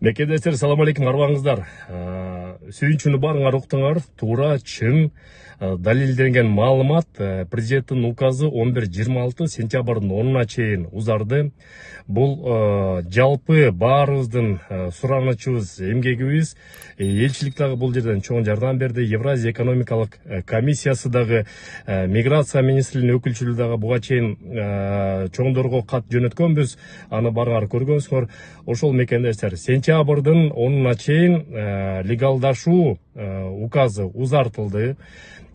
Мекендештер, салам алейкум, арбаңыздар. Сүйүнчүнү барыңар уктуңар, туура, чын, далилденген маалымат президенттин указы 11-26 сентябрдын 10-на чейин узарды. Бул жалпы баарыбыздын суранычыбыз, эмгегибиз, элчилик дагы бул жерден чоң жардам берди. Евразия экономикалык комиссиясы дагы, миграция министрлигинин өкүлчүлүгү дагы буга чейин чоңдорго кат жөнөткөнбүз. Аны барыңар көргөнсүңөр. Ошол мекендештер, сентябрдын 10-на чейин легалдашуу указы узартылды.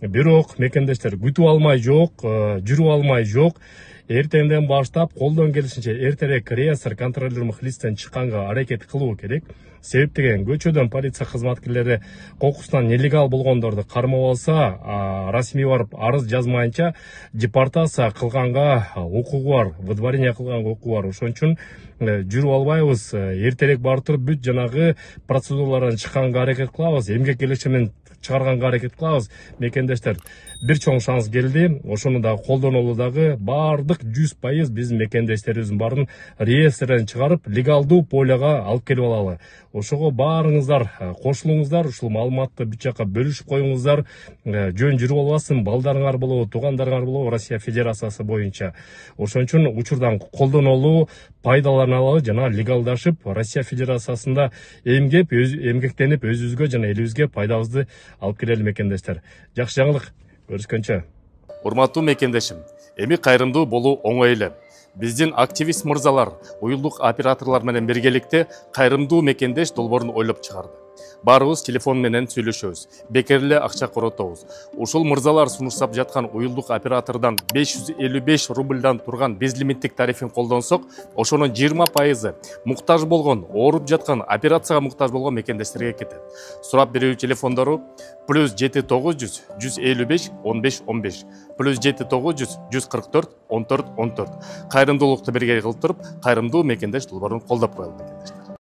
Бирок мекендештер күтүп алмай жок, жүрүп алмай жок. Эртеңден баштап колдон келишинче эртерээк реестр контролируемых листтен чыкканга аракет кылуу керек. Себеп деген көчөдөн полиция кызматкерлери кокусунан нелегал болгондорду кармап алса, расмий барып арыз жазмайынча депортация кылганга укугу бар, выдворение кылганга укугу бар. Ошон үчүн жүрүп албайбыз, эртерээк барып туруп бүт жанагы процедуралардан чыкканга аракет кылабыз, эмгек келишимин чыгарганга аракет кылабыз. Мекендештер, бир чоң шанс келди. Ошону дагы колдонолу дагы баардык 100% биздин мекендештерибиздин баарын реестрден чыгарып, легалдуу поляга алып келип алалы. Ошого баарыңыздар кошулуңуздар, ушул маалыматты бүт жакка бөлүшүп коюңуздар. Жөн жүрүп албасын, балдарыңар болобу, туугандарыңар болобу Россия Федерациясы боюнча. Ошон үчүн учурдан колдонолуу, пайдаланалы жана легалдашып, Россия Федерациясында эмгектенип, өзүбүзгө жана элибизге пайдабызды алып келели мекендештер. Жакшы жаңылык, көрүшкөнчө. Урматтуу мекендешим, эми кайрымдуу болуу оңой эле. Биздин активист мырзалар, уюлдук операторлор менен биргеликте кайрымдуу мекендеш долбоорун ойлоп чыгарды. Баарыбыз телефон менен сүйлөшөбүз, бекер эле акча коротобуз. Ушул мырзалар сунуштап жаткан уюлдук оператордон 555 рубльдан турган безлимиттик тарифин колдонсок, ошонун 20% муктаж болгон, ооруп жаткан, операцияга муктаж болгон мекендештерге кетет. Сурап берүү телефондору +7 900 155 15 15, +7 900 144 14 14. Кайрымдуулукту бирге кылып туруп, кайрымдуу мекендеш долбоорун колдоп коелу мекендештер.